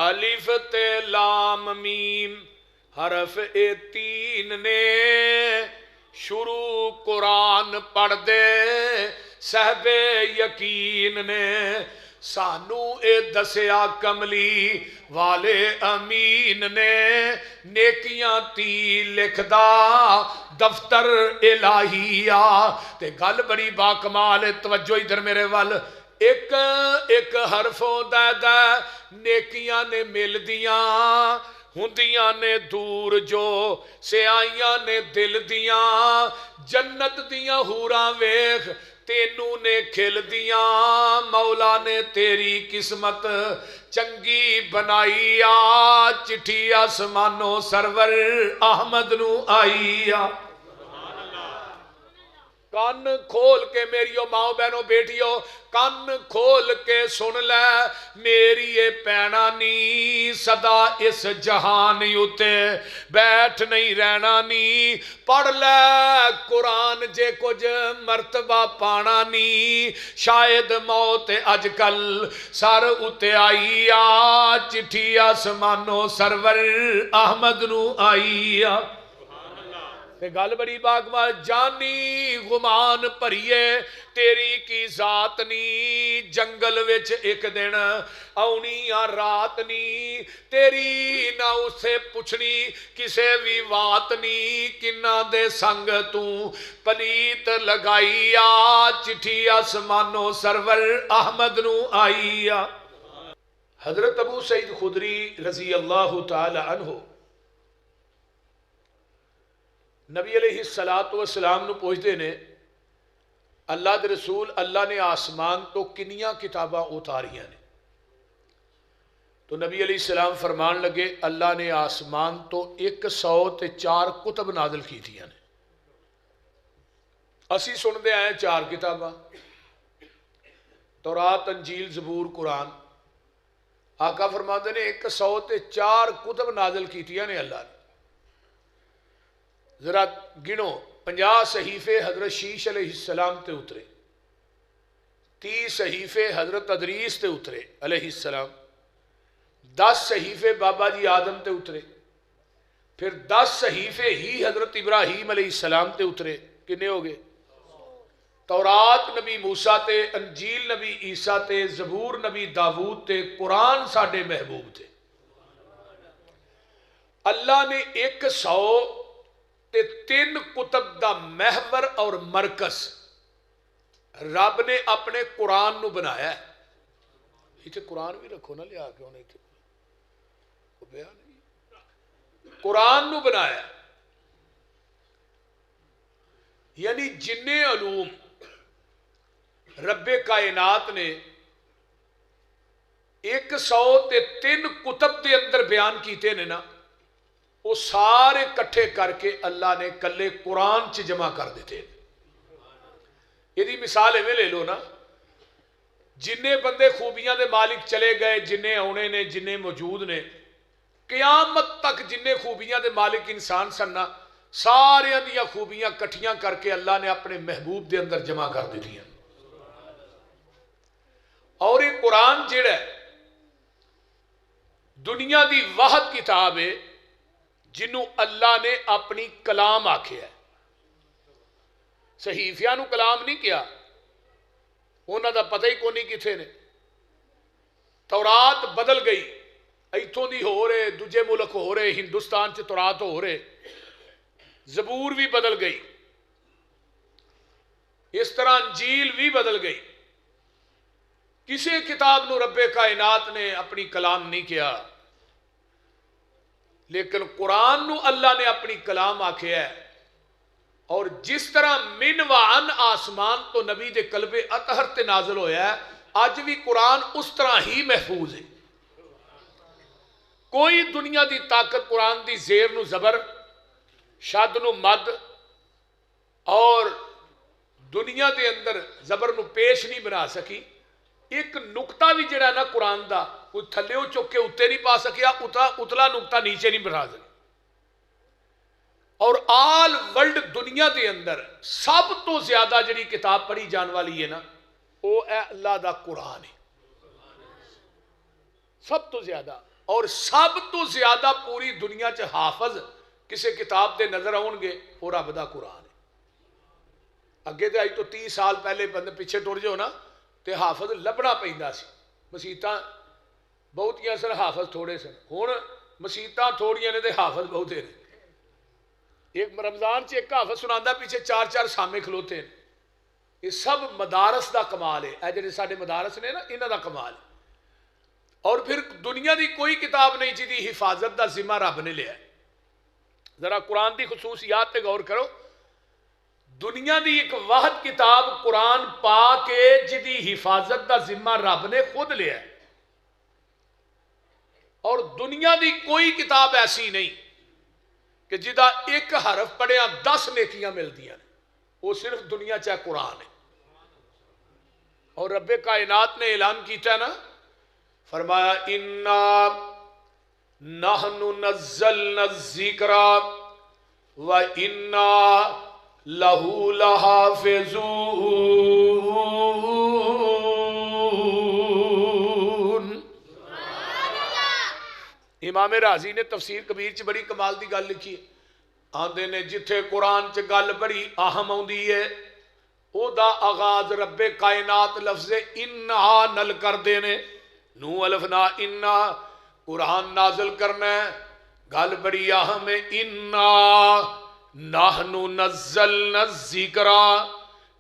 الف تے لام میم حرف اے تین نے شروع قرآن پڑھ دے صاحب یقین نے سانو اے دسیا کملی والے امین نے نیکیاں تی لکھدا دفتر الہیہ تے گل بڑی باکمال ہے توجہ ادھر میرے وال ایک ایک حرفوں دا نیکیاں نے مل دیاں ہندیاں نے دور جو سیائیاں نے دل دیاں جنت دیاں حوراں ویخ تینوں نے کھل دیاں مولا نے تیری قسمت چنگی بنائی آ چٹھی آسمانوں سرور احمد نو آئی آ کان کھول کے میریو ماؤں بہنوں بیٹیو کان کھول کے سن لے میری یہ پینا نی صدا اس جہان اتے بیٹھ نہیں رہنا نی پڑھ لے قرآن جے کچھ مرتبہ پانا نی شاید موت اج کل سر اتے آئی آ چٹھی آسمانوں سرور احمد نو آئی آ گل بڑی باغمال جانی غمان پریے تیری کی ذات نی جنگل وچ ایک دن آنی رات نی تیری نہ اسے پوچھنی کسے بھی بات نی کنہ دے سنگ تو پلیت لگائی آ چٹھی آسمانوں سرور احمد نو آئی آ حضرت ابو سعید خدری رضی اللہ تعالی عنہ نبی علیہ السلام نو پوچھتے نے اللہ دے رسول اللہ نے آسمان تو کنیاں کتاباں اتاریاں نے تو نبی علیہ السلام فرمان لگے اللہ نے آسمان تو 104 کتب نازل کی تھیاں نے اسی سنتے آئے 4 کتاباں تورات انجیل زبور قرآن آقا فرماتے نے 104 کتب نازل کی تھیاں نے اللہ نے ذرا گنو 50 صحیفے حضرت شیش علیہ السلام تے اترے 30 صحیفے حضرت ادریس تے اترے علیہ السلام 10 صحیفے بابا جی آدم تے اترے پھر 10 صحیفے ہی حضرت ابراہیم علیہ السلام تے اترے کنے ہو گئے تورات نبی موسیٰ تے انجیل نبی عیسیٰ تے زبور نبی داود تے قرآن ساڈے محبوب تے اللہ نے 103 کتب دا محور اور مرکز رب نے اپنے قرآن نو بنایا ہے یہ قرآن بھی رکھو نا لیا کے انہیں قرآن نو بنایا یعنی جن علوم رب کائنات نے 103 کتب دے اندر بیان کیتے نے نا وہ سارے کٹھے کر کے اللہ نے کلے قرآن چ جمع کر دیتے یہ مثال ایویں لے لو نا جنے بندے خوبیاں دے مالک چلے گئے جنے آنے نے جنے موجود نے قیامت تک جنے خوبیاں دے مالک انسان سننا سارے دیا خوبیاں کٹھیاں کر کے اللہ نے اپنے محبوب دے اندر جمع کر دی ہیں اور یہ قرآن جڑا ہے دنیا دی واحد کتاب ہے جنہوں اللہ نے اپنی کلام آکھیا ہے صحیفیاں نو کلام نہیں کیا انہاں دا پتہ ہی کو نہیں کتھے نے تورات بدل گئی ایتھوں دی ہو رہے دوجے ملک ہو رہے ہندوستان چ تورات ہو رہے زبور بھی بدل گئی اس طرح انجیل بھی بدل گئی کسی کتاب نو رب کائنات نے اپنی کلام نہیں کیا لیکن قرآن نو اللہ نے اپنی کلام آکھیا ہے اور جس طرح من و عن آسمان تو نبی دے قلب اطہر تے نازل ہویا ہے آج بھی قرآن اس طرح ہی محفوظ ہے کوئی دنیا دی طاقت قرآن دی زیر نو زبر شد نو مد اور دنیا دے اندر زبر نو پیش نہیں بنا سکی ایک نقطہ بھی جڑا نا قرآن دا کوئی تھلے ہو چک کے اتنے نہیں پا سکیا اتلا نقطہ نیچے نہیں بنا سکیا اور آل ورلڈ دنیا دے اندر سب تو زیادہ جڑی کتاب پڑھی جان والی ہے نا وہ اے اللہ دا قرآن ہے سب تو زیادہ اور سب تو زیادہ پوری دنیا چ حافظ کسی کتاب دے نظر آؤ گے وہ رب دا قرآن ہے. اگے تو اج تو 30 سال پہلے بندے پیچھے ٹر جاؤ نا تو حافظ لبنا پیندا سی. مسیتاں بہتیاں سن حافظ تھوڑے سن. ہن مسیتاں تھوڑیاں نے تے حافظ بہتے نے. ایک رمضان چ ایک حافظ سناندا پیچھے 4 سامے کھلوتے ہیں. یہ سب مدارس دا کمال ہے. اے جڑے ساڈے مدارس نے نا انہاں دا کمال ہے. اور پھر دنیا دی کوئی کتاب نہیں جی دی حفاظت دا ذمہ رب نے لیا ہے. ذرا قرآن دی خصوصیات تے غور کرو. دنیا دی ایک واحد کتاب قرآن پاک ہے جدی حفاظت دا ذمہ رب نے خود لیا ہے. اور دنیا دی کوئی کتاب ایسی نہیں کہ جدا ایک حرف پڑھیا 10 نیکیاں ملدیاں نے. وہ صرف دنیا چاہے قرآن ہے. اور رب کائنات نے اعلان کیتا ہے نا, فرمایا اِنَّا نَحْنُ نَزَّلْنَا الذِّكْرَ وَإِنَّا لَهُ لَحَافِظُونَ. امام رازی نے تفسیر کبیر چ بڑی کمال دی گل لکھی ہے. آندے نے جتھے قرآن چ گل بڑی اہم آندی ہے او دا آغاز رب کائنات لفظ انہا نل کر دینے. نو الف نا انا قرآن نازل کرنا ہے, گل بڑی اہم ہے. انا نحنو نزلنا الذکر,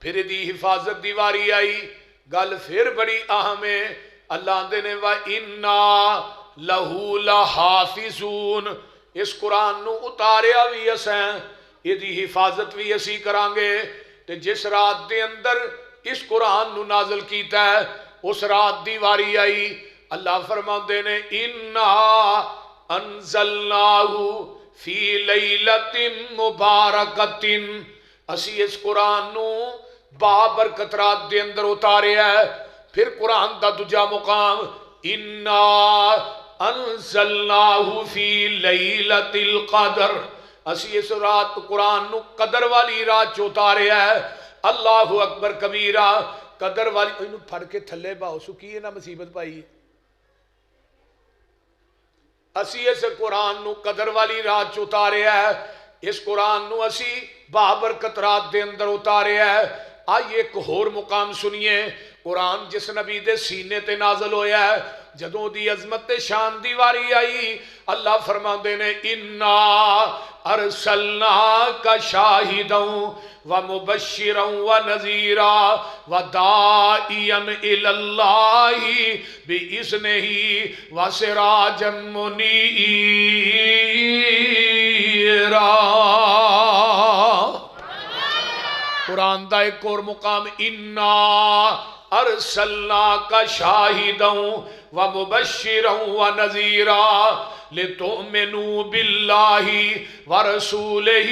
پھر دی حفاظت دی واری آئی, گل پھر بڑی اہم ہے. اللہ دے نے وَإِنَّا لَهُ لَحَافِظُونَ. اس قرآن نو اتاریا بھی اسیں, یہ دی حفاظت بھی اسی کرانگے. تے جس رات دے اندر اس قرآن نو نازل کیتا ہے اس رات دی واری آئی. اللہ فرماندے نے اِنَّا أَنزَلْنَاهُ فِي لَيْلَةٍ مُبَارَكَةٍ. اسی اس قرآن نو بابرکت رات دے اندر اتارے ہے. پھر قرآن دا دوجا مقام اِنَّا أَنزَلْنَاهُ فِي لَيْلَةِ الْقَدْرِ. اسی اس رات قرآن نو قدر والی رات چ اتارے ہے. اللہ اکبر کبیرہ. قدر والی انہوں پھڑ کے تھلے باؤ سکیے نہ مصیبت پائی. اسی اس قرآن نو قدر والی رات چ اتارے ہے. اس قرآن نو اسی بابرکت رات دے اندر اتارے ہے. آئیے ایک ہور مقام سنیے. قرآن جس نبی دے سینے تے نازل ہویا ہے, جدوں دی عظمت تے شان دی واری آئی, اللہ فرماندے نے اِنَّا أَرْسَلْنَاكَ شَاهِدًا وَمُبَشِّرًا وَنَذِيرًا وَدَاعِيًا إِلَى اللَّهِ بِإِذْنِهِ وَسِرَاجًا مُنِيرًا. قرآن دا ایک اور مقام اِنَّا أَرْسَلْنَاكَ شَاهِدًا وَمُبَشِّرًا وَنَذِيرًا لِتُؤْمِنُوا بِاللَّهِ وَرَسُولِهِ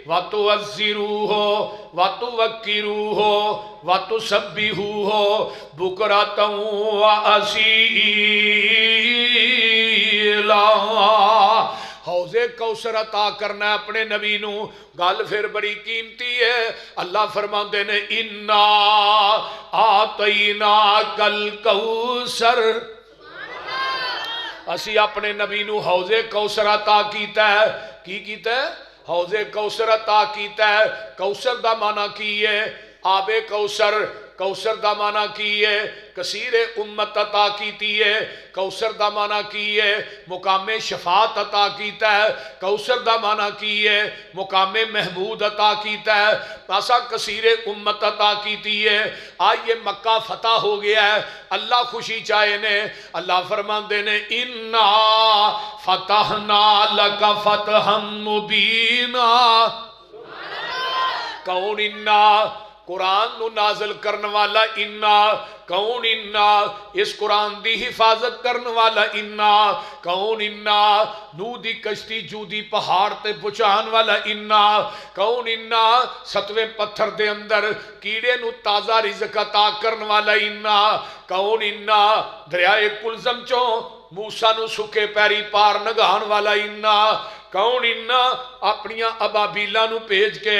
وَتُعَزِّرُوهُ وَتُوَقِّرُوهُ وَتُسَبِّحُوهُ بُكْرَةً وَأَصِيلًا. حوض کوثر عطا کرنا ہے اپنے نبی نو, گل پھر بڑی قیمتی ہے. اللہ فرماندے نے اِنَّا آتَيْنَاكَ الْكَوْثَرَ. اسی اپنے نبی نو حوض کوثر عطا کیتا ہے. کی کیتا ہے؟ حوض کوثر عطا کیتا ہے. کوثر دا معنی کی ہے؟ آب کوثر. کوثر دا معنی کی ہے؟ کثیر امت عطا کیتی ہے. کوثر دا معنی کی ہے؟ مقام شفاعت عطا کیتا ہے. کوثر دا معنی کی ہے؟ مقام محمود عطا کیتا ہے. پاسا کثیر امت عطا کیتی ہے. آئیے مکہ فتح ہو گیا ہے, اللہ خوشی چاہے نے. اللہ فرماندے نے اِنَّا فَتَحْنَا لَكَ فَتْحًا مُبِينًا. کون اِنَّا؟ قرآن نو نازل کرن والا اِنَّا. کون اِنَّا؟ اس قرآن دی حفاظت کرن والا اِنَّا. کون اِنَّا؟ نو دی کشتی جو دی پہاڑ تے پہنچان والا اِنَّا. کون اِنَّا؟ ستویں پتھر دے اندر کیڑے نو تازہ رزق عطا کرن والا اِنَّا. کون اِنَّا؟ دریائے کلزم چوں موسیٰ نو سکے پیری پار نگان والا اِنَّا. کون اِنَّا؟ اپنیاں ابابیلہ نو پیج کے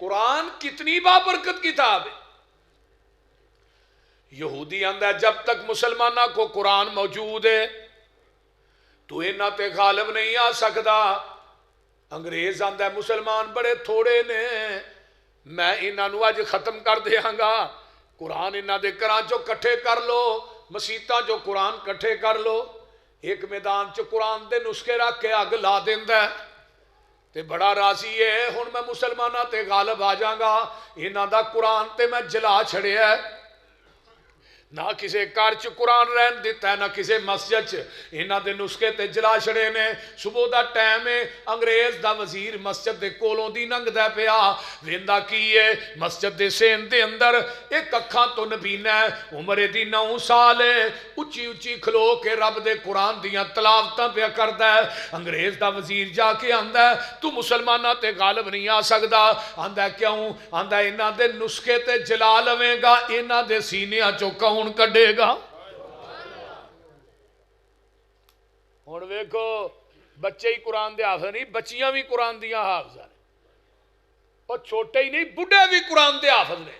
قرآن کتنی بابرکت کتاب ہے. یہودی آندا ہے جب تک مسلمانہ کو قرآن موجود ہے تو انہاں تے غالب نہیں آ سکتا. انگریز آندا ہے مسلمان بڑے تھوڑے نے، میں انہاں نو اج ختم کر دیاں گا. قرآن انہاں دے گھراں چوں کٹھے کر لو، مسیتاں چوں قرآن کٹھے کر لو. ایک میدان چ قرآن دے نسخے رکھ کے اگ لا دیندا ہے تے بڑا راضی ہے ہن میں مسلماناں تے غالب آ جاں گا. انہاں دا قرآن تے میں جلا چھڑیا ہے. نہ کسی گھر چ قرآن رہن دیتا ہے، نہ کسی مسجد چ. انہاں دے نسخے تے جلا چھڑے نے. صبح دا ٹائم ہے، انگریز دا وزیر مسجد دے کولوں دی لنگدا پیا، ویندا کی ہے مسجد دے سین دے اندر ایک اکھاں تو نبینا ہے، عمر دی 9 سال ہے، اچھی اچھی کھلو کے رب دے قرآن دیاں تلاوتاں پیا کردا ہے. انگریز دا وزیر جا کے آندا ہے تو مسلماناں تے غالب نہیں آ سکدا. آندا ہے کیوں؟ آندا ہے انہاں دے نسخے تے جلا لویں گا، انہاں دے سینیاں چوں کون کڈے گا. ہن ویکھو بچے ہی قرآن دے حافظ نہیں، بچیاں بھی قرآن دیاں حافظ ہیں، اور چھوٹے ہی نہیں بڈھے بھی قرآن دے حافظ نے.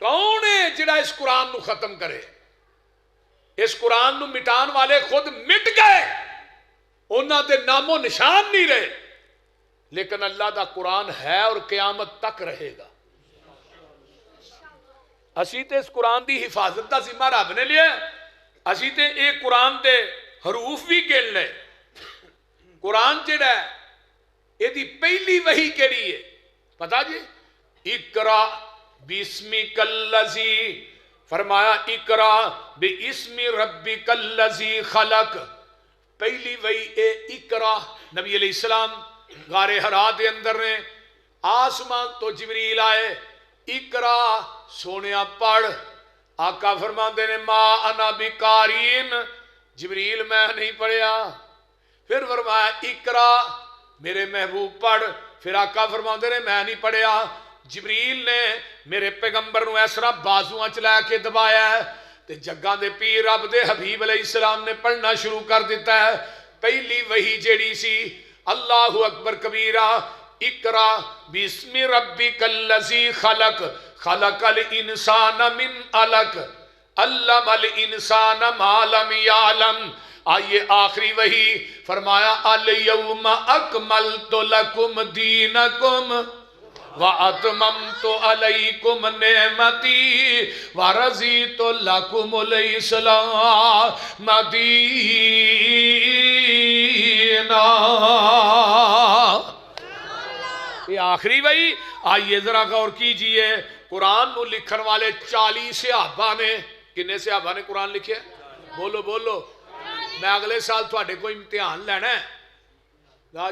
کون ہے جڑا اس قرآن نو ختم کرے؟ اس قرآن نو مٹان والے خود مٹ گئے، انہاں دے نام و نشان نہیں رہے، لیکن اللہ دا قرآن ہے اور قیامت تک رہے گا. اسی تے اس قرآن دی حفاظت دا ذمہ رب نے لیا. اسی تے اے قرآن دے حروف بھی گن لے. قرآن جڑا ہے یہ دی پہلی وحی کیڑی ہے پتا جی؟ اقرا بسمک الذی، فرمایا اقرا باسم ربک الذی خلق. پہلی وحی اے اقرا. نبی علیہ السلام غار حرا دے اندر نے، آسمان تو جبریل آئے، اقرا سونیا پڑھ. آقا فرماندے نے ما انا بقارین، جبریل میں نہیں پڑھیا. پھر فرمایا اقرا میرے محبوب پڑھ. پھر آقا فرماندے نے میں نہیں پڑھیا. جبریل نے میرے پیغمبر نو اس طرح بازوਆਂ چ لے کے دبایا ہے تے جگاں دے پیر رب دے حبیب علیہ السلام نے پڑھنا شروع کر دیتا ہے. پہلی وحی جیڑی سی اللہ اکبر کبیرہ، اقرا بسم ربک الذی خلق خلق الانسان من علق علم الانسان ما لم یعلم. آئیے آخری وحی فرمایا الیوم اکملت لکم دینکم وَأَتْمَمْتُ عَلَيْكُمْ نِعْمَتِي وَرَضِيتُ لَكُمُ الْإِسْلَامَ دِينًا. یہ آخری وحی. آئیے ذرا غور کیجئے، قرآن نو لکھن والے 40 صحابہ نے، کنے صحابہ نے قرآن لکھے؟ بولو بولو. میں اگلے سال تھوڑے کو امتحان لینا ہے،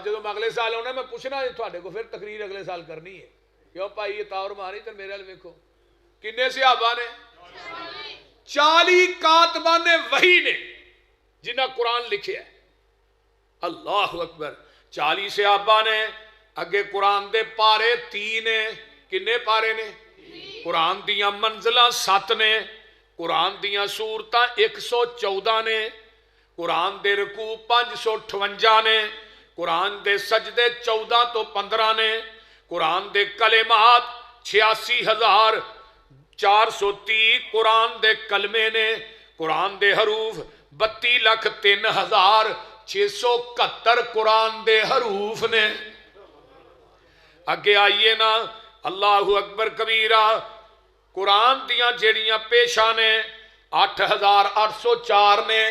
جب میں اگلے سال ہونا میں پوچھنا تھوڑے کو، پھر تقریر اگلے سال کرنی ہے. کیوں پائی یہ تاور ماری تو میرے لئے دیکھو کنے صحابہ نے؟ 40 کاتبان وحی نے جنہاں قرآن لکھے ہے. اللہ اکبر. 40 صحابہ نے. اگے قرآن دے پارے 3 نے. کنے پارے نے؟ قرآن دیاں منزلہ 7 نے. قرآن دیاں سورتاں 114 نے. قرآن دے رکوع 558 نے. قرآن دے سجدے 14 تو 15 نے. قرآن دے کلمات 86,430 قرآن دے کلمے نے. قرآن دے حروف 32,03,671 قرآن دے حروف نے. اگے آئیے نا اللہ اکبر کبیرہ. قرآن دیاں جیڑیاں پیشاں نے 8,804 نے.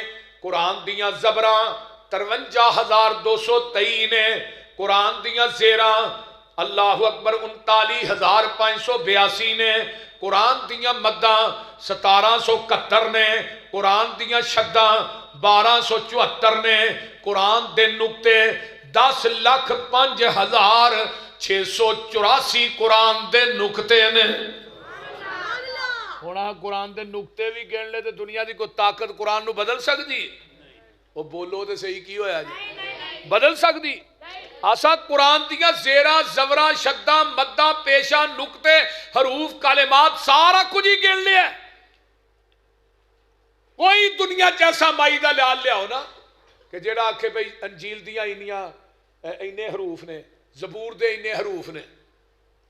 قرآن دیاں زبراں 53,223 نے. قرآن دیاں زیراں اللہ اکبر 39,582 نے. قرآن دیاں مداں 1771 نے. قرآن دیاں شداں 1274 نے. قرآن دے نقطے 10,05,684 قرآن دے نقطے نے. ہونا قرآن دے نقطے بھی گن لے تو دنیا دی کوئی طاقت قرآن نو بدل سکتی؟ وہ بولو تے صحیح کی ہویا جی؟ بدل سکتی؟ آسا قرآن دیا زیرہ زورہ شدہ مدہ پیشہ نقطے حروف کلمات سارا کچھ ہی گن لیا. کوئی دنیا جیسا مائی دا لیا ہو نا کہ جیڑا آکھے بھئی انجیل دیا انہیں حروف نے زبور دے انہیں حروف نے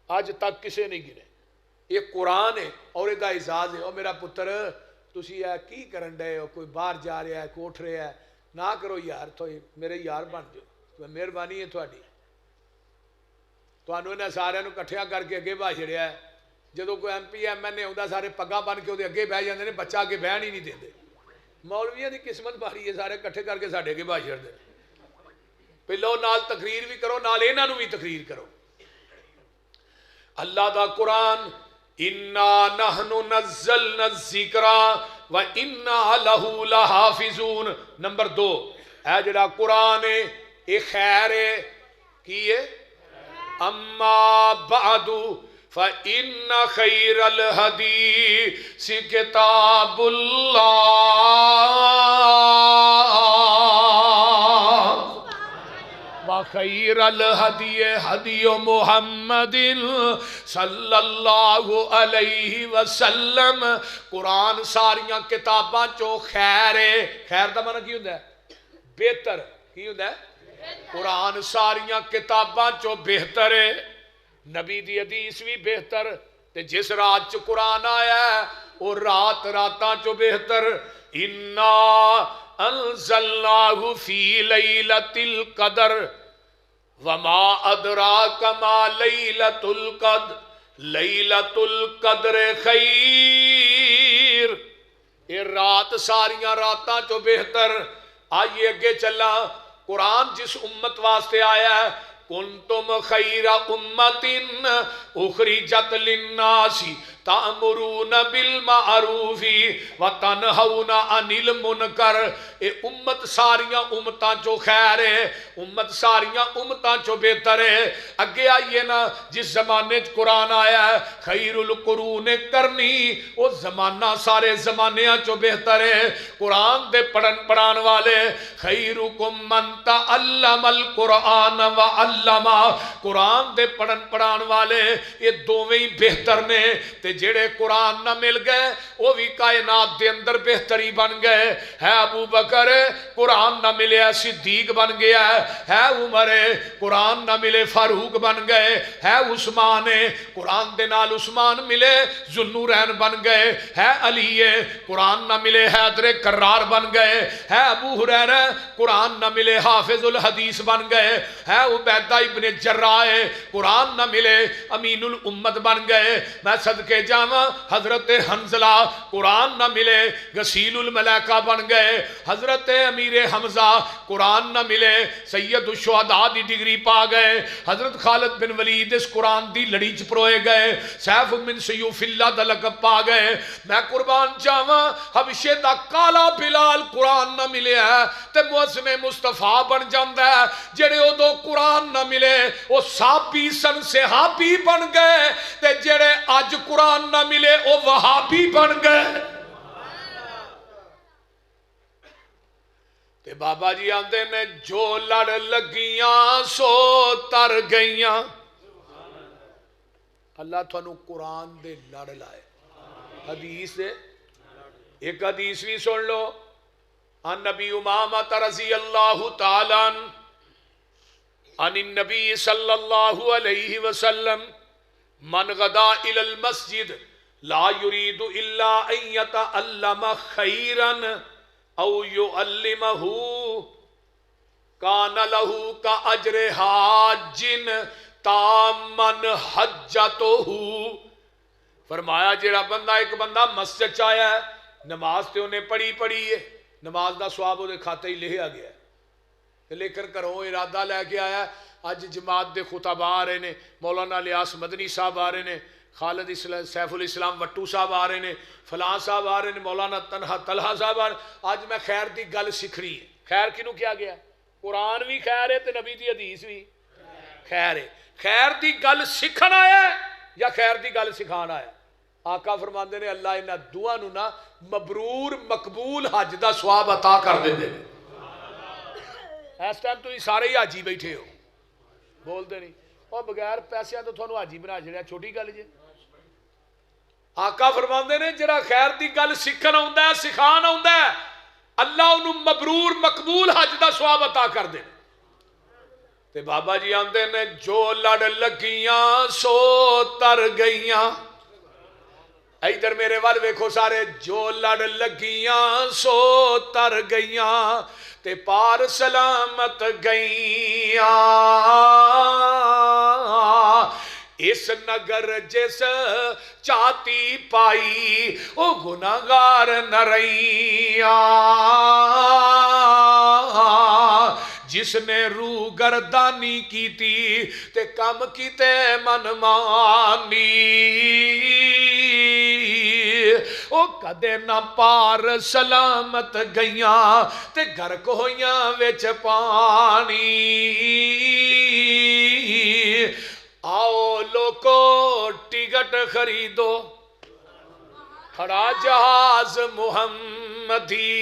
اج تک کسے نہیں گنے. یہ قرآن ہے اور یہ اعزاز ہے. اور میرا پتر تسی ہے کی کرن ڈے ہو, کوئی باہر جا رہا ہے کوٹھ رہا ہے, نہ کرو یار, تو میرے یار بن جاؤ, مہربانی ہے تھوڑی. تمہوں انہیں سارے کٹھیا کر کے اگے بھا چھڑیا ہے. جدو کوئی ایم پی ایم این اے آتا سارے پگا بن کے وہ اگے بہ جاتے ہیں, بچہ اگے بہن ہی نہیں دے. مولویاں دی قسمت ماری ہے, سارے کٹھے کر کے ساڈے اگے بھا چھڑ دے. پہلو نال تقریر بھی کرو, نال انہاں نوں بھی تقریر کرو. اللہ دا قرآن اِنَّا نَحْنُ نَزَّلْنَا الذِّكْرَ وَإِنَّا لَهُ لَحَافِظُونَ. نمبر 2, اے جڑا قرآن ہے یہ خیر ہے کی ہے. اما بعد فَإِنَّ خَيْرَ الْحَدِيثِ كِتَابُ اللَّهِ وَخَيْرَ الْهَدِيِ هَدِيُّ مُحَمَّدٍ صلی اللہ علیہ وسلم. قرآن ساریاں کتاباں چو خیر ہے. خیر دا معنی کی ہوندہ ہے؟ بہتر. کی ہوندہ ہے؟ قرآن ساریاں کتاباں چو بہتر ہے. نبی دی حدیث بھی بہتر, تے جس رات چ قرآن آیا ہے وہ رات راتاں چو بہتر. اِنَّا انزلناہ فی لیلۃ القدر وما ادراک ما لیلۃ القدر لیلۃ القدر خیر. یہ رات ساریاں راتاں چو بہتر. آئیے اگے چلا. قرآن جس امت واسطے آیا ہے, کنتم خیر امت اخرجت للناس تأمرون بالمعروف وتنہون عن المنکر. اے امت ساریاں امتاں چو خیر ہے, امت ساریاں امتاں چو بہتر ہے. اگے آئیے نا, جس زمانے قرآن آیا ہے خیر القرون کرنی, وہ زمانہ سارے زمانیاں چو بہتر ہے. قرآن دے پڑھن پڑھان والے خیرکم من تعلم القرآن وعلما. قرآن دے پڑھن پڑھان والے یہ دوویں ہی بہتر نے. تے جڑے قرآن نہ مل گئے وہ بھی کائنات دے اندر بہتری بن گئے. ہے ابو بکر قرآن نہ ملے صدیق بن گیا ہے عمر قرآن نہ ملے فاروق بن گئے, ہے عثمان قرآن دے نال عثمان ملے ذوالنورین بن گئے, ہے علی قرآن نہ ملے حیدر کرار بن گئے, ہے ابو ہریرہ قرآن نہ ملے حافظ الحدیث بن گئے, ہے عبیدہ ابن جراح قرآن نہ ملے امین الامت بن گئے. میں صدقے جاواں حضرت حنظلہ قرآن نہ ملے غسیل الملائکہ بن گئے, حضرت امیر حمزہ قرآن نہ ملے سید الشہداء دی ڈگری پا گئے, حضرت خالد بن ولید اس قرآن دی لڑی چ پروئے گئے, سیف من سیوف اللہ دا لقب پا گئے. میں قربان جاواں حبشے دا کالا بلال قرآن نہ ملے ہے تے مؤذن مصطفیٰ بن جاندا ہے. جڑے ادو قرآن نہ ملے وہ صحابی سن صحابی بن گئے, تے جڑے اج قرآن نہ ملے وہ وہابی بن گئے. تے بابا جی آندے نے جو لڑ لگیاں سو تر گئیاں. اللہ تھانو قرآن دے لڑ لائے. حدیث دے ایک حدیث بھی سن لو. عن نبی امامہ رضی اللہ تعالی عن النبی صلی اللہ علیہ وسلم من غدا الى المسجد لا يريد الا ان يتعلم خيرا او يعلمه كان له كاجر حاج تاما حجته. فرمایا جڑا بندہ ایک بندہ مسجد چایا ہے, نماز تے انہیں پڑھی ہے, نماز دا ثواب وہ کھاتے ہی لکھا گیا ہے, لیکن کرو ارادہ لے کے آیا. اج جماعت دے خطبہ آ رہے نے, مولانا الیاس مدنی صاحب آ رہے نے, خالد سیف الاسلام وٹو صاحب آ رہے نے, فلاں صاحب آ رہے نے, مولانا طلحہ صاحب آ رہے. اج میں خیر دی گل سکھنی ہے. خیر کنوں کیا گیا؟ قرآن بھی خیر ہے تے نبی دی حدیث بھی خیر ہے. خیر دی گل سکھنا ہے یا خیر دی گل سکھانا ہے؟ آقا فرماندے نے اللہ انہاں دوواں نوں نا مبرور مقبول حج دا ثواب عطا کر دیندے نے. اس ٹائم تو سارے ہی حاجی بیٹھے ہو, بول دے نہیں اور بغیر پیسے تو تھانوں حاجی بنا چھڑیا, چھوٹی گل جی. آقا فرماندے نے جڑا خیر دی گل سکھن آوندا ہے سکھان آوندا ہے اللہ انہوں مبرور مقبول حج دا ثواب عطا کر دے. تے بابا جی آندے نے جو لڑ لگیاں سو تر گئیاں. ادھر میرے وال ویکھو سارے. جو لڑ لگیاں سو تر گئیاں تے پار سلامت گئیاں. اس نگر جس چاتی پائی او گناہگار نہ رہیاں. جس نے روح گردانی کی تھی تے کم کیتے من مانی. او کدے نہ پار سلامت گئیاں تے گرک ہویاں وچ پانی. آؤ لوکو ٹکٹ خریدو کھڑا جہاز محمدی.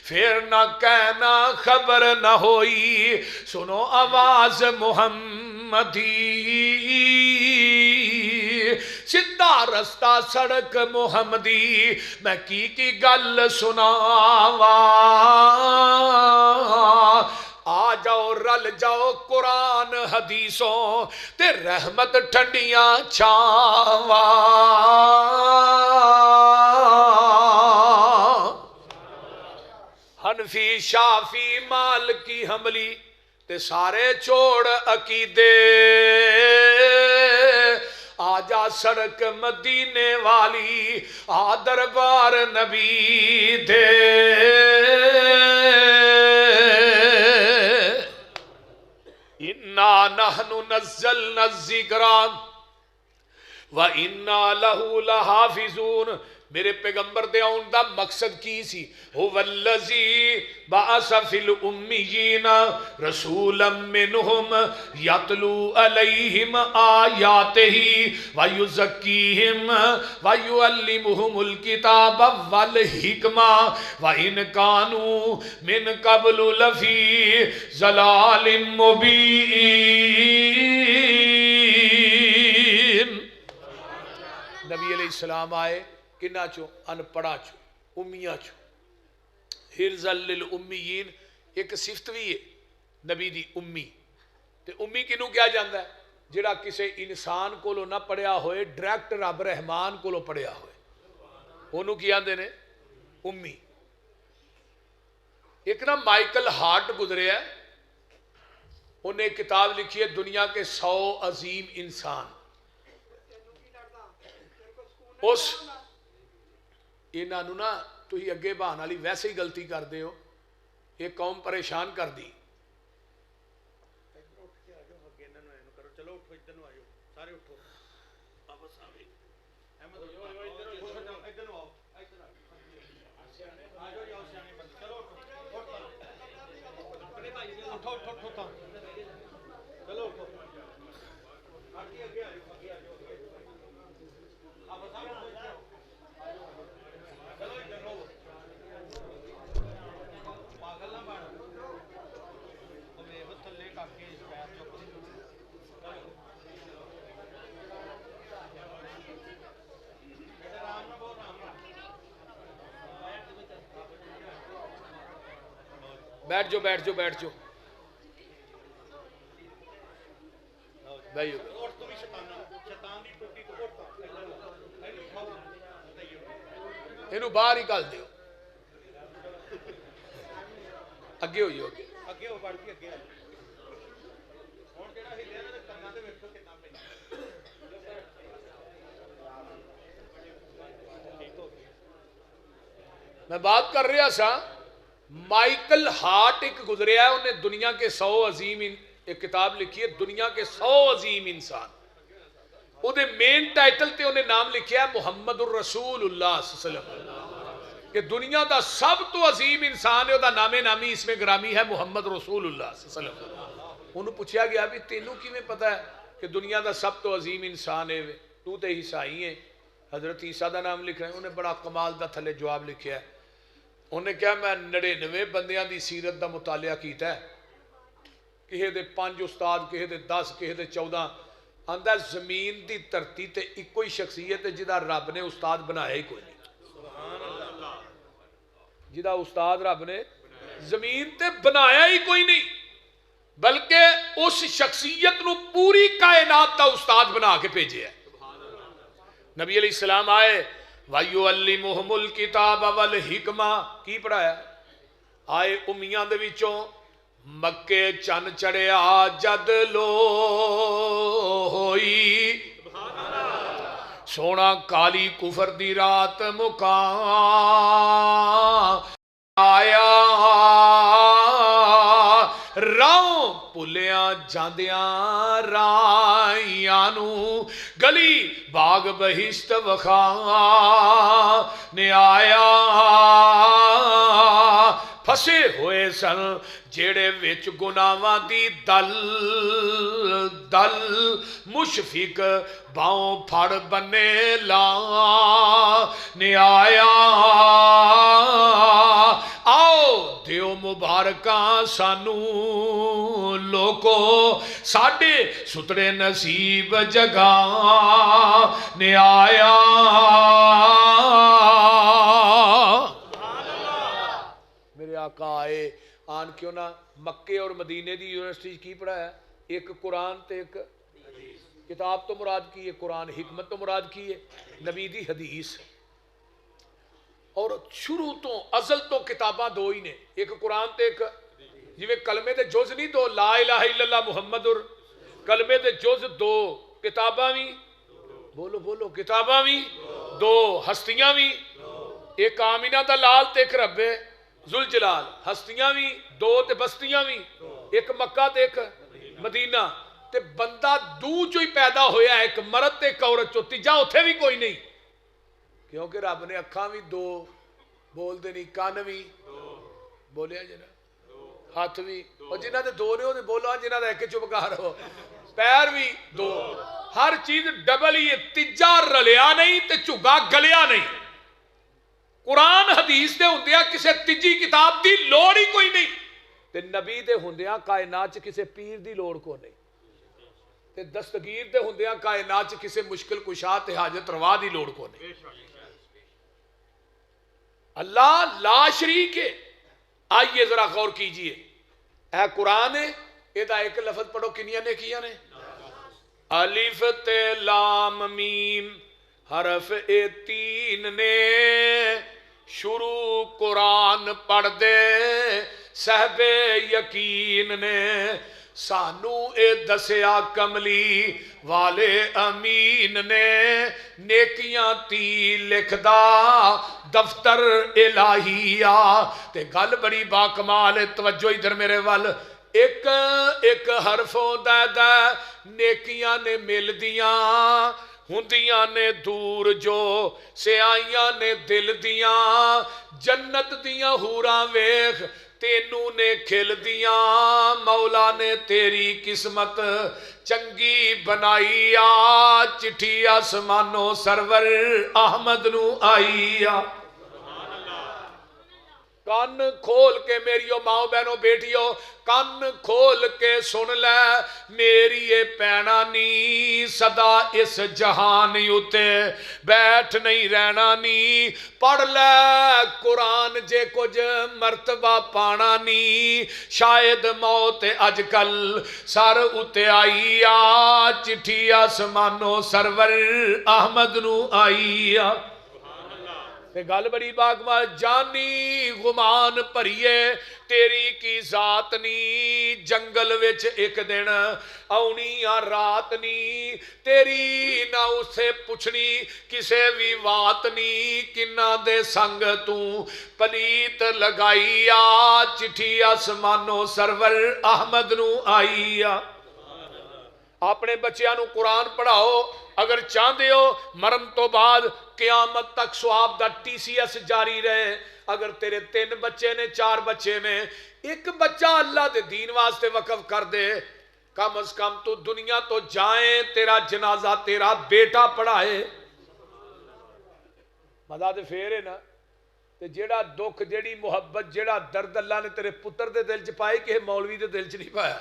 پھر نہ کہنا خبر نہ ہوئی سنو آواز محمدی. سیدھا رستہ سڑک محمدی میں کی گل سناواں. آ جاؤ رل جاؤ قرآن حدیثوں تے رحمت ٹھنڈیاں چھاواں. حنفی شافی مالکی حنبلی تے سارے چھوڑ عقیدے. آجا سڑک مدینے والی آ دربار نبی دے. اِنَّا نَحْنُ نَزَّلْنَا الذِّكْرَ وَإِنَّا لَهُ لَحَافِظُونَ. میرے پیغمبر دے آن دا مقصد کی سی. هُوَ الَّذِي بَعَثَ فِي الْأُمِّيِّينَ رَسُولًا مِّنْهُمْ يَتْلُو عَلَيْهِمْ آيَاتِهِ وَيُزَكِّيهِمْ وَيُعَلِّمُهُمُ الْكِتَابَ وَالْحِكْمَةَ وَإِنْ كَانُوا مِنْ قَبْلُ لَفِي ضَلَالٍ مُبِينٍ. نبی علیہ السلام آئے کنہ چو ان پڑھا چو امیہ چو. حرزل للأمیین ایک صفت بھی ہے نبی دی امی. تے امی کنوں کیا جاندہ ہے جڑا کسے انسان کو لو نہ پڑھیا ہوئے ڈائریکٹ رب رحمان کو لو پڑھیا ہوئے انہوں کیا دے نے امی. ایک نا مائیکل ہارٹ گزرے ہے انہیں کتاب لکھی ہے دنیا کے 100 عظیم انسان. اس انہوں نا تو ہی اگے بہانا لی ویسے ہی غلطی کر دے ہو ایک قوم پریشان کر دی. بیٹھ جو بیٹھ جو بیٹھ جو بھائی انہوں باہر ہی کال دیو اگے ہوئی ہوگی اگے ہو بڑھ کے اگے میں بات کر رہا سا. مائیکل ہارٹ ایک گزریا ہے انہیں دنیا کے 100 عظیم ایک کتاب لکھی ہے دنیا کے 100 عظیم انسان. انہیں مین ٹائٹل تے انہیں نام لکھیا ہے محمد الرسول اللہ صلی اللہ علیہ وسلم کہ دنیا دا سب تو عظیم انسان ہے دا نام نامی اس میں گرامی ہے محمد رسول اللہ صلی اللہ علیہ وسلم. انہوں پوچھا گیا بھی تینوں کی میں پتا ہے کہ دنیا دا سب تو عظیم انسان ہے تو تے عیسائی ہیں حضرت عیسیٰ دا نام لکھ رہے ہیں. انہیں بڑا کمال دا تھلے جواب لکھیا ہے. انہیں کہا میں 99 بندیاں دی سیرت دا مطالعہ کیتا ہے کہے دے 5 استاد کہے دے 10 کہے دے 14 آندہ زمین دی ترتی تے ایک کوئی شخصیت ہے جدا رب نے استاد بنایا ہی کوئی نہیں جدا استاد رب نے زمین تے بنایا ہی کوئی نہیں، بلکہ اس شخصیت نو پوری کائنات دا استاد بنا کے بھیجے ہے۔ نبی علیہ السلام آئے وَيُعَلِّمُهُمُ الْكِتَابَ وَالْحِکْمَةَ کی پڑھایا؟ آئے امیاں دے وچوں مکے چن چڑھیا جد لو ہوئی، سونا کالی کفر دی رات مکان آیا، راؤں پلیاں جاندیاں رائیاں نو گلی باغ بہشت وخان نے آیا، پھسے ہوئے سن جیڑے وچ گناہاں دی دل دل، مشفق باؤں پھڑ بنے لا نے آیا، آؤ دیو مبارکاں سانو لوکو ساڑے سترے نصیب جگہ نے آیا۔ میرے آقا آئے آن کیوں نہ مکے اور مدینے دی یونیورسٹی کی پڑھایا؟ ایک قرآن تے ایک کتاب تو مراد کی ہے قرآن، حکمت تو مراد کی ہے نبی دی حدیث، اور شروع تو ازل تو کتاباں دو ہی نے، ایک قرآن تے ایک، جویں کلمے دے جز نہیں دو، لا الہ الا اللہ محمد کلمے دے جز دو، کتاباں بھی بولو بولو کتاباں بھی دو، ہستیاں بھی ایک آمینہ دا لال تے ایک رب ذوالجلال، ہستیاں بھی دو تے بستیاں بھی ایک مکہ تے ایک مدینہ، تے بندہ دو چو ہی پیدا ہویا ہے، ایک مرد تے ایک عورت چو، تیجا اتھے بھی کوئی نہیں، کیونکہ رب نے اکھاں بھی دو بول دے نہیں، کان بھی بولیا جنا، ہاتھ بھی، اور جنہ دے دو نے ہو دے بولو، جنہ دے ایک چپ کہا رہو، پیر بھی دو، ہر چیز ڈبل ہی ہے، تیجا رلیا نہیں تے چگا گلیا نہیں۔ قرآن حدیث دے ہوندیا کسے تیجی کتاب دی لوڑ ہی کوئی نہیں، تے نبی دے ہوندیا کائنات کسے پیر دی لوڑ کو نہیں، تے دستگیر دے ہوندیا کائنات کسے مشکل کشا تے حاجت روا دی لوڑ کو نہیں۔ اللہ لا شریک ہے۔ آئیے ذرا غور کیجئے، اے قرآن ہے، یہ ایک لفظ پڑھو کنیا نے کیا نے، الف تے لام میم حرف اے تین نے، شروع قرآن پڑھ دے صاحب یقین نے، سانو اے دسیا کملی والے امین نے، نیکیاں تی لکھدا دفتر الہیہ، تے گل بڑی باکمال ہے، توجہ ادھر میرے وال، ایک ایک حرفوں دے دے نیکیاں نے مل دیاں، ہندیاں نے دور جو سیائیاں نے دل دیاں، جنت دیاں حوراں ویخ تینوں نے کھل دیاں، مولا نے تیری قسمت چنگی بنائی آ، چٹھی آسمانوں سرور احمد نو آئی آ۔ کان کھول کے میریو ماں بہنوں بیٹیو، کان کھول کے سن لے میری یہ پینا نی، صدا اس جہان یوتے بیٹھ نہیں رہنا نی، پڑھ لے قرآن جے کچھ مرتبہ پانا نی، شاید موت اج کل سر اتے آئی آ، چٹھی آسمانوں سرور احمد نو آئی آ۔ تے گل بڑی باغمال، جانی غمان پریے تیری کی ذات نی، جنگل وچ ایک دن آنی آ رات نی، تیری نہ اسے پوچھنی کسے بھی وات نی، کنہ دے سنگ تو پلیت لگائی آ، چٹھی آسمانوں سرور احمد نو آئی آ۔ اپنے بچیاں نو قرآن پڑھاؤ، اگر چاہتے ہو مرن تو بعد قیامت تک سواب دا ٹی سی ایس جاری رہے، اگر تیرے 3 بچے نے 4 بچے نے، ایک بچہ اللہ دے دین واسطے وقف کر دے، کم از کم تو دنیا تو جائیں تیرا جنازہ تیرا بیٹا پڑھائے، مزہ دے پھر ہے نا، تے جیڑا دکھ جیڑی محبت جیڑا درد اللہ نے تیرے پتر دے دل چ پائے کہ مولوی دے دل چ نہیں پایا۔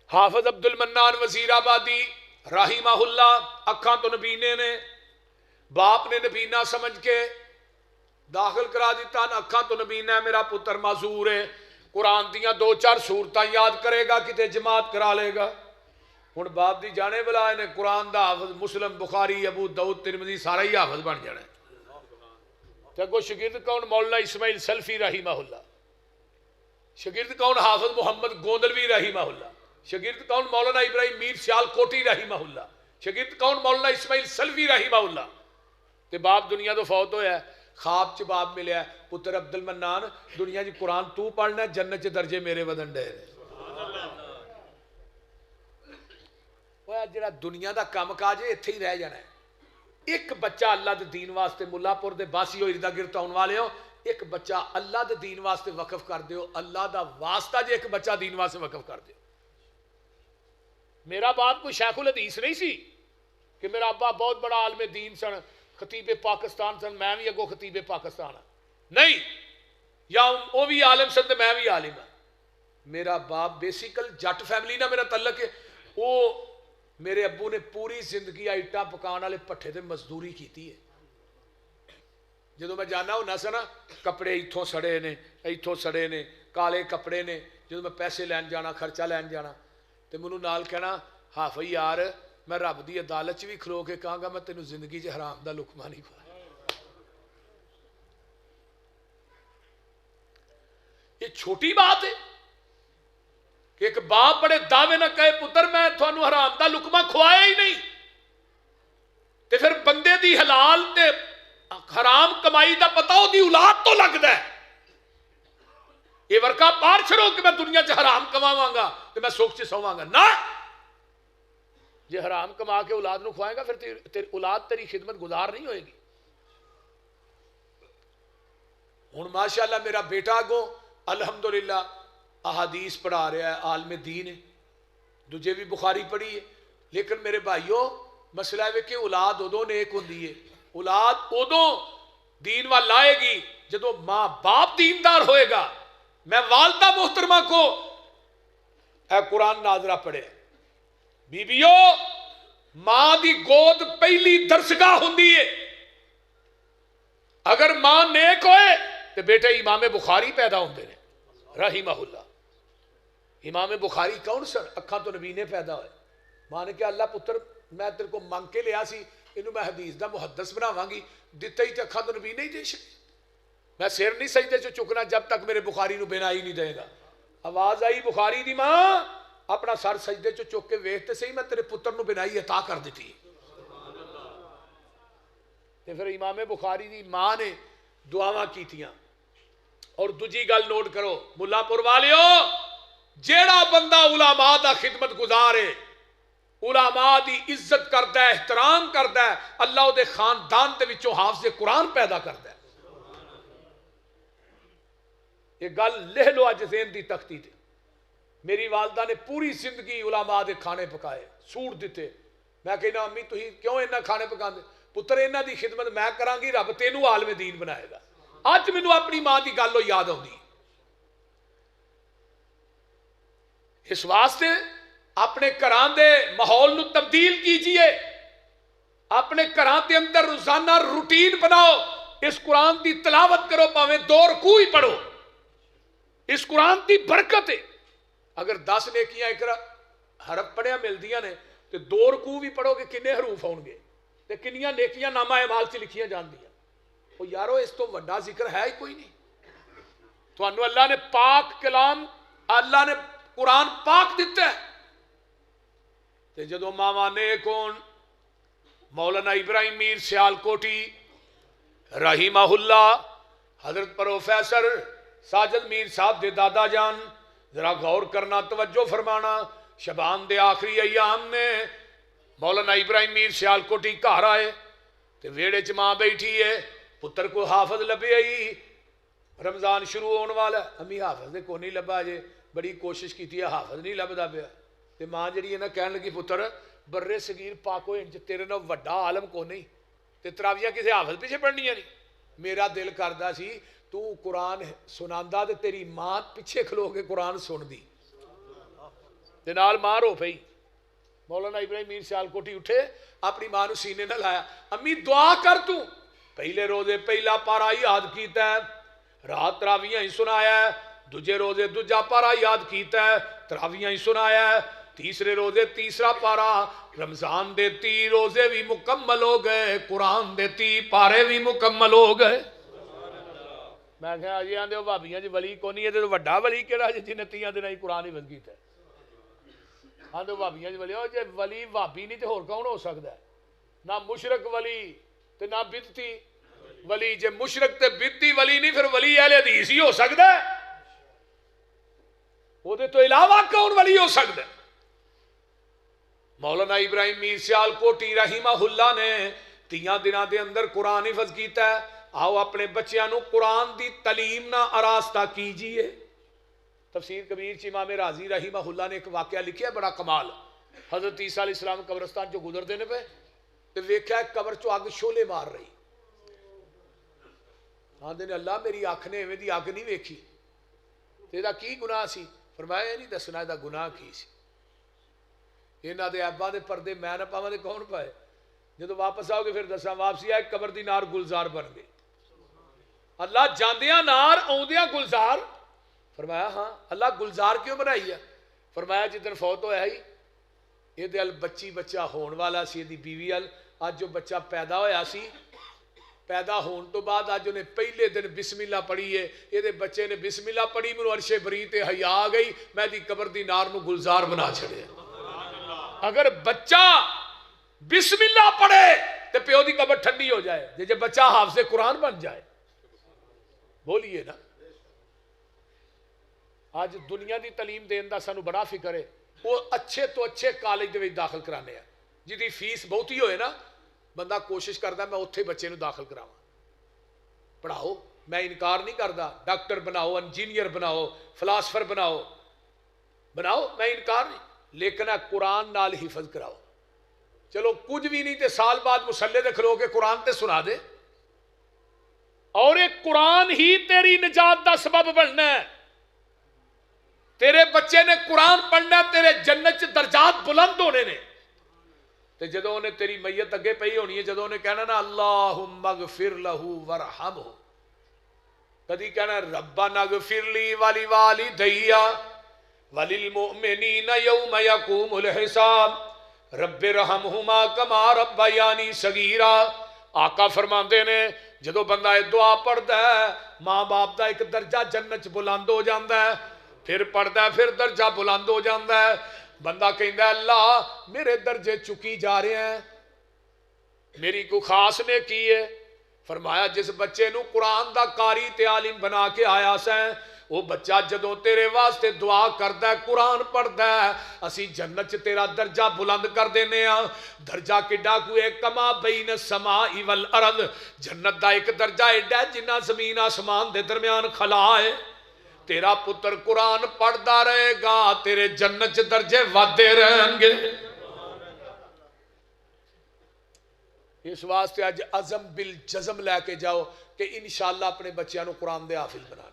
حافظ عبد المنان وزیر آبادی رحمہ اللہ، اکھاں تو نبینے نے، باپ نے نبینا سمجھ کے داخل کرا دیتا نا اکھاں تو نبینا ہے میرا پتر معذور ہے، قرآن دیاں 2-4 سورتاں یاد کرے گا کتے جماعت کرا لے گا. ہن باپ دی جانے بلا نے قرآن دا حافظ مسلم بخاری ابو داؤد ترمذی سارا ہی حافظ بن جانا ہے. تے کو شاگرد کون؟ مولانا اسماعیل سلفی رحمہ اللہ. شاگرد کون؟ حافظ محمد گوندلوی رحمہ اللہ. شاگرد کون؟ مولانا ابراہیم میر سیال کوٹی رحمہ اللہ. شاگرد کون؟ مولانا اسماعیل سلفی رحمہ اللہ. تے باپ دنیا تو فوت ہویا ہے، خواب چ باپ ملیا ہے، پتر عبد المنان دنیا جی قرآن تو پڑھنا ہے، جنت چ درجے میرے ودن ڈے. وہ جڑا دنیا دا کام کاج ہے اتھے ہی رہ جانا ہے. ایک بچہ اللہ دے دین واسطے ملا پور دے باسی ہوئی دا گرد آن والے ہو، ایک بچہ اللہ دے دین واسطے وقف کر دیو. اللہ دا واسطہ جے ایک بچہ دین واسطے وقف کر دیو. میرا باپ کوئی شیخ الحدیث نہیں سی کہ میرا ابا بہت بڑا عالم دین سن، خطیب پاکستان سن، میں بھی اگو خطیب پاکستان ہاں. نہیں، یا وہ بھی عالم سن میں بھی عالم ہاں. میرا باپ بیسیکل جٹ فیملی نہ میرا تعلق ہے. وہ میرے ابو نے پوری زندگی آئٹاں پکان والے پٹھے تے مزدوری کیتی ہے. جدو میں جانا ہونا سا نا، کپڑے اتھوں سڑے نے، اتھوں سڑے نے، کالے کپڑے نے. جدو میں پیسے لین جانا، خرچہ لین جانا، تے منوں نال کہنا حافظ یار میں رب دی عدالت بھی کھلو کے کہاں گا میں تینوں زندگی چ حرام دا لقمہ نہیں کھایا. یہ چھوٹی بات ہے کہ ایک باپ بڑے دعوے نہ کہے پتر میں تھانوں حرام دا لقمہ کھوایا ہی نہیں، تے پھر بندے دی حلال تے حرام کمائی دا پتہ ہو دی اولاد تو لگدا ہے. یہ ورکا پار چھڑو کہ میں دنیا چ حرام کماواں گا تے میں سوکھ چ سواں گا. نہ، جے حرام کما کے اولاد نو کھوائے گا پھر اولاد تیری خدمت گزار نہیں ہوئے گی. ہن ماشاءاللہ میرا بیٹا گو الحمدللہ احادیث پڑھا رہا ہے، عالم دین ہے، دوجے بھی بخاری پڑھی ہے. لیکن میرے بھائیو مسئلہ ہے کہ اولاد ادو نیک ہوندی ہے، اولاد ادو دین وال لائے گی جدو ماں باپ دیندار ہوئے گا. میں والدہ محترمہ کو اے قرآن ناظرہ پڑھے، بیبیو ماں دی گود پہلی درسگاہ ہوندی ہے. اگر ماں نیک ہوئے تو بیٹے امام بخاری پیدا ہوندے نے رحمہ اللہ. امام بخاری کون سن؟ اکھاں تو نبی نے پیدا ہوئے. ماں نے کہا اللہ پتر میں تیرے کو منگ کے لیا سی، انہوں میں حدیث دا محدث بناواں گی، دتا ہی تے اکھاں تو نبی نہیں دے سکے. میں سر نہیں سجدے چ چکنا جب تک میرے بخاری نو بنا ہی نہیں دے گا. آواز آئی بخاری دی ماں اپنا سر سجدے چ چک کے ویکھ تے صحیح میں تیرے پتر نو بنائی عطا کر دیتی. تے پھر امام بخاری دی ماں نے دعاواں کیتیاں. اور دوجی گل نوٹ کرو ملا پور والیو، جیڑا بندہ علماء دا خدمت گزارے، علماء دی عزت کردا ہے، احترام کردا ہے، اللہ دے خاندان دے وچوں حافظ قرآن پیدا کردا ہے. یہ گل لہ لو اج ذہن دی تختی تے. میری والدہ نے پوری زندگی علماء دے کھانے پکائے، سوٹ دیتے. میں کہنا امی تھی کیوں انہاں کھانے پکاندے؟ پتر انہاں دی خدمت میں کراں گی، رب تینوں عالم دین بنائے گا. اج مینوں اپنی ماں دی گل یاد آؤندی. اس واسطے اپنے گھراں دے ماحول نو تبدیل کیجئے، اپنے گھراں دے اندر روزانہ روٹین بناؤ. اس قرآن دی تلاوت کرو، پاویں 2 رکوع ہی پڑھو. اس قرآن دی برکت ہے. اگر 10 نیکیاں ایک حرف پڑھیا ملدیاں نے تو 2 رکوع بھی پڑھو گے کنے حروف آؤ گے تے کنیاں نیکیاں نامہ اعمال سے لکھیاں جان دیاں. وہ یارو اس تو وڈا ذکر ہے ہی کوئی نہیں. تو انہوں اللہ نے پاک کلام، اللہ نے قرآن پاک دیتا ہے. تے جدو ماما نیک ہون، مولانا ابراہیم میر سیال کوٹی رحمہ اللہ، حضرت پروفیسر ساجد میر صاحب دے دادا جان، ذرا غور کرنا، توجہ فرمانا. شبان دے آخری ایام نے مولانا ابراہیم میر سیال کوٹی گھر آئے تے ویڑے چ ماں بیٹھی ہے، پتر کو حافظ لبے آئی. رمضان شروع ہونے والا ہے، امی حافظ نے کو نہیں لبا جے، بڑی کوشش کی ہے حافظ نہیں لبدا پیا. تے ماں جڑی ہے نا کہن لگی پتر برے صغیر پاکو انج تیرے نال وڈا عالم کو نہیں تے تراویاں کسے حافظ پیچھے پڑھنیاں نہیں. میرا دل کردا سی تو قرآن سناندا تے تیری ماں پیچھے کھلو کے قرآن سن دی تے نال ماں رو پئی. مولانا ابراہیم میر سیال کوٹی اٹھے، اپنی ماں نو سینے نہ لایا، امی دعا کر تو پہلے روزے پہلا پارا یاد کیتا ہے، رات تراویاں ہی سنایا ہے، دوجے روزے دوجا پارا یاد کیتا ہے، تراویاں ہی سنایا ہے، تیسرے روزے تیسرا پارا، رمضان دے 30 روزے بھی مکمل ہو گئے، قرآن دے 30 پارے بھی مکمل ہو گئے۔ میں کہا جی آندے ہو بھابیاں جی ولی کونی ہے تو وڈا ولی کیڑا جی جنہیں 30 دن ہی قرآن ہی بند کیتا ہے؟ آندے ہو بھابیاں جی ولی ہو جی ولی بھابی نہیں تو اور کون ہو سکتا ہے؟ نہ مشرک ولی تے نہ بدتی ولی، جے مشرک تے بدتی ولی نہیں پھر ولی اہل حدیث ہی ہو سکتا ہے، وہ دے تو علاوہ کون ولی ہو سکتا ہے؟ مولانا ابراہیم میر سیال کوٹی رحمہ اللہ نے 30 دنوں دے اندر قرآن حفظ کیتا ہے۔ آؤ اپنے بچیاں نو قرآن دی تعلیم نہ آراستہ کیجئے۔ تفسیر کبیر چ امام راضی رحمہ اللہ نے ایک واقعہ لکھیا بڑا کمال۔ حضرت عیسیٰ علیہ السلام قبرستان جو گزر دینے پہ تو ویکھیا قبر چو آگ شولے مار رہی، آندے نے اللہ میری آنکھ نے ایویں دی آگ نہیں ویکھی، تیرا کی گناہ سی؟ فرمایا نہیں دسنا دا گناہ کی سی، انہاں دے عیباں دے پردے میں نہ پاواں تے کون پائے؟ جدو واپس آؤ گے پھر دساں واپسی آئے قبر دی نار گلزار بن گئی۔ اللہ جاندیاں نار آوندیاں گلزار؟ فرمایا ہاں۔ اللہ گلزار کیوں بنائی ہے؟ فرمایا جدن فوت ہویا ہی یہ دے ال بچی بچہ ہون والا سی، دی بیوی ال آج جو بچہ پیدا ہویا سی، پیدا ہون تو بعد آج انہیں پہلے دن بسم اللہ پڑھی ہے، یہ دے بچے نے بسم اللہ پڑھی، منو عرش بری تے حیا آ گئی، میں دی قبر دی نار نو گلزار بنا چھڑے۔ اگر بچہ بسم اللہ پڑھے تو پیو دی قبر ٹھنڈی ہو جائے، جے بچہ حافظ قرآن بن جائے، بولیے نا۔ آج دنیا دی تعلیم دین دا سانو بڑا فکر ہے، وہ اچھے تو اچھے کالج دے وچ داخل کرانے ہیں، جدی فیس بہت ہی ہوئے نا بندہ کوشش کرتا ہے میں اتھے بچے نو داخل کراواں، پڑھاؤ، میں انکار نہیں کرتا، ڈاکٹر بناؤ، انجینئر بناؤ، فلاسفر بناؤ، میں انکار نہیں، لیکن قرآن نال حفظ کراؤ۔ چلو کچھ بھی نہیں تے سال بعد مسلے دے کھلو کے قرآن تے سنا دے، اور ایک قرآن ہی تیری نجات دا سبب بننا ہے۔ تیرے بچے نے قرآن پڑھنا، تیرے جنت چ درجات بلند ہونے نے۔ تے جدوں انہیں تیری میت اگے پئی ہونی ہے، جدوں انہیں کہنا نا اللہم اغفر لہو ورحمہ، کدی کہنا ربنا اغفر لی ولی والدی وللمؤمنین یوم یقوم الحساب رب رحمہما کما ربیانی صغیرا۔ آقا فرماندے نے جدو بندہ یہ دعا پڑھدا ہے ماں باپ دا ایک درجہ جنت چ بلند ہو جاندا ہے، پھر پڑھدا ہے پھر درجہ بلند ہو جاندا ہے، بندہ کہندا ہے اللہ میرے درجے چکی جا رہے ہیں، میری کو خاص نے کی ہے۔ فرمایا جس بچے نو قرآن دا قاری تے عالم بنا کے آیا سیں، وہ بچہ جدوں تیرے واسطے دعا کردا ہے، قرآن پڑھدا ہے، اسی جنت چ تیرا درجہ بلند کر دینے ہاں۔ درجہ کڈا کوئے کما بین السماء والارض، جنت دا ایک درجہ ایڈا جنہ زمین آسمان دے درمیان خلا ہے۔ تیرا پتر قرآن پڑھدا رہے گا، تیرے جنت چ درجے ودے رہیں گے۔ اس واسطے آج عزم بالجزم لے کے جاؤ کہ انشاءاللہ اپنے بچیاں نو قرآن دے حافظ بنانا۔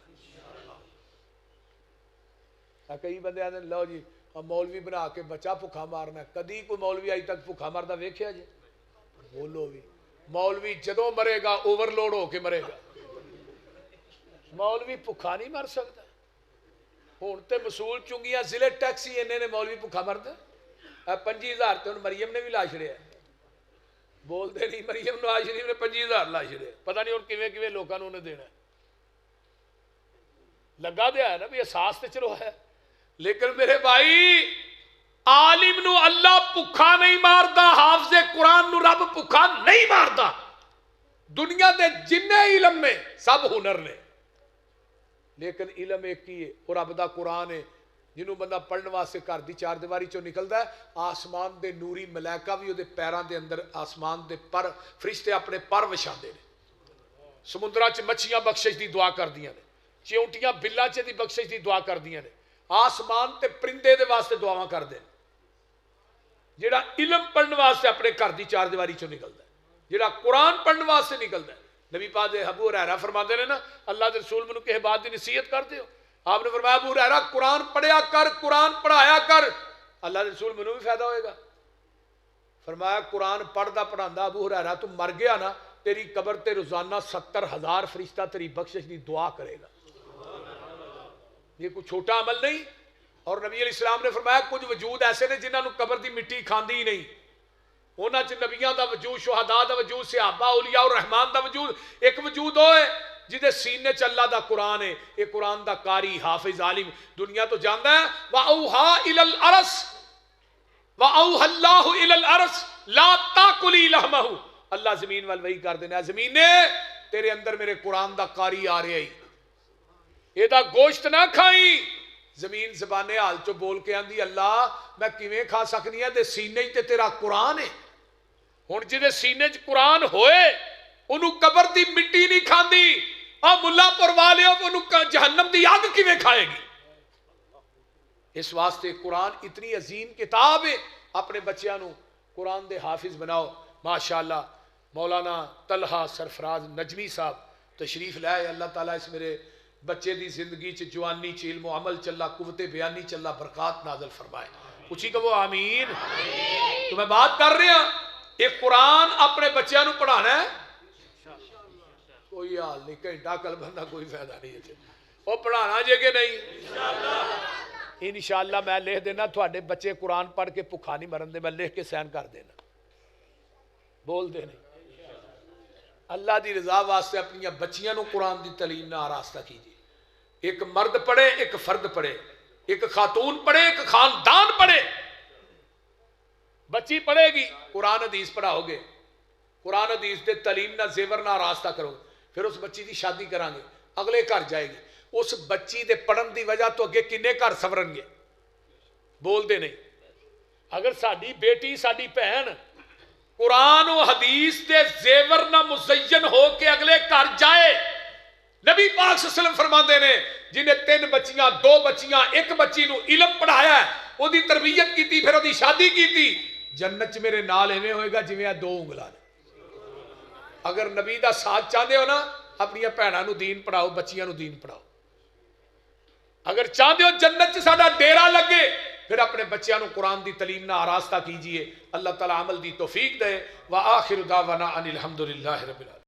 کئی بندے آتے ہیں لو جی مولوی بنا کے بچہ بھکھا مارنا ہے، کدی کوئی مولوی آئی تک بھکھا ماردا ویکھیا جی؟ بولو بھی، مولوی جدوں مرے گا اوور لوڈ ہو کے مرے گا، مولوی بھکھا نہیں مر سکتا۔ ہوں تے مسول چنگیاں ضلع ٹیکسی انہیں نے مولوی بھکھا مردا 25,000 تے ہن مریم نے بھی لا چھڑیا، بولتے نہیں مریم نواز شریف نے 25,000 لا چھڑیا، پتہ نہیں ہن کیویں کیویں لوکاں نوں انہیں دینا لگا دیا ہے نا بھی احساس تے چلو ہے۔ لیکن میرے بھائی عالم نو اللہ بھکھا نہیں ماردا، حافظ قرآن نو رب بھکھا نہیں ماردا۔ دنیا دے جننے علم نے سب ہنر نے، لیکن علم ایک ہی ہے، وہ رب دا قرآن ہے، جنہوں بندہ پڑھنے واسطے گھر دی چار دیواری چوں نکلدا ہے، آسمان دے نوری ملائکہ بھی وہ پیراں دے اندر آسمان دے پر فرشتے اپنے پر وچھاندے نے، سمندراں چ مچھیاں بخشش دی دعا کردیاں نے، چیونٹیاں بلا چ دی بخشش دی دعا کردیاں نے، آسمان تے پرندے دے واسطے دعاواں کردے ہیں۔ جڑا علم پڑھنے واسطے اپنے گھر دی چار دیواری چوں نکلدا ہے، جڑا قرآن پڑھنے واسطے نکلدا ہے، نبی پاک دے ابو ہریرہ فرماتے ہیں نا اللہ دے رسول منو کہے بات دی نصیحت کر دیو، آپ نے فرمایا ابو ہریرہ قرآن پڑھیا کر، قرآن پڑھایا کر، اللہ دے رسول منو بھی فائدہ ہوئے گا۔ فرمایا قرآن پڑھدا پڑھاندا ابو ہریرہ تو مر گیا نا تیری قبر تے روزانہ 70,000 فرشتہ تیری بخشش دی دعا کرے گا. یہ کوئی چھوٹا عمل نہیں. اور نبی علیہ السلام نے فرمایا کچھ وجود ایسے نے جنہاں نو قبر دی مٹی کھاندی ہی نہیں. انہاں چ نبیاں دا وجود، شہداء دا وجود، صحابہ، اولیاء اور رحمان دا وجود. ایک وجود ہوئے جدے سینے چ اللہ دا قرآن ہے. یہ قرآن دا قاری، حافظ، عالم دنیا تو جاندا ہے. وَأَوْحَا إِلَى الْأَرْضِ وَأَوْحَا اللَّهُ إِلَى الْأَرْضِ لَا تَأْكُلِي لَحْمَهُ. اللہ زمین وال وحی کر دینا، زمین نے تیرے اندر میرے قرآن دا قاری آ رہا ہی، یہ دا گوشت نہ کھائی. زمین زبانے حال چو بول کے آندی اللہ میں کیویں کھا سکنی ہے، دے سینے تے تیرا قرآن ہے. ہن جدے سینے چ قرآن ہوئے انہوں قبر دی مٹی نہیں کھاندی. ملا پور والے انہوں جہنم دی آگ کیویں کھائے گی. اس واسطے قرآن اتنی عظیم کتاب ہے. اپنے بچیاں نو قرآن دے حافظ بناؤ. ماشاءاللہ مولانا طلحہ سرفراز نجمی صاحب تشریف لائے. اللہ تعالیٰ اس میرے بچے دی زندگی چ جوانی چ علم و عمل چلا، قوت بیانی چلا، برکات نازل فرمائے. اچھی کہ وہ آمین. تو میں بات کر رہا ایک قرآن اپنے بچیاں نو پڑھانا ہے. کوئی حال نہیں، گھنٹہ کل بندہ کوئی فائدہ نہیں ہے. وہ پڑھانا جے کہ نہیں؟ انشاءاللہ میں لکھ دینا تھوڑے بچے قرآن پڑھ کے بھکھا نہیں مرن دے. میں لکھ کے سین کر دینا، بول دے نہیں. اللہ دی رضا واسطے اپنی بچیاں نو قرآن دی تعلیم نہ آراستہ کیجیے. ایک مرد پڑھے، ایک فرد پڑھے، ایک خاتون پڑھے، ایک خاندان پڑھے. بچی پڑھے گی قرآن حدیث پڑھاؤ گے، قرآن حدیث دے تعلیم نہ زیور نہ آراستہ کرو گے، پھر اس بچی دی شادی کران گے، اگلے گھر جائے گی. اس بچی دے پڑھن دی وجہ تو اگے کنے گھر سورن گے. بول دے نہیں. اگر ساڈی بیٹی ساڈی بہن قرآن و حدیث دے زیور نہ مزین ہو کے اگلے گھر جائے، نبی پاک صلی اللہ علیہ وسلم فرماندے نے جنہیں 3 بچیاں، 2 بچیاں، 1 بچی نو علم پڑھایا ہے، وہ دی تربیت کیتی، پھر وہ دی شادی کیتی، جنت چ میرے نال ایویں ہوئے گا جویں 2 انگلاں. اگر نبی دا ساتھ چاہتے ہو نا اپنی بھیناں نو دین پڑھاؤ، بچیاں نو دین پڑھاؤ. اگر چاہتے ہو جنت چ ساڈا ڈیرا لگے پھر اپنے بچیاں نو قرآن دی تعلیم نہ آراستہ کیجئے. اللہ تعالی عمل دی توفیق دے. وآخر دعوانا ان الحمدللہ رب العالمین.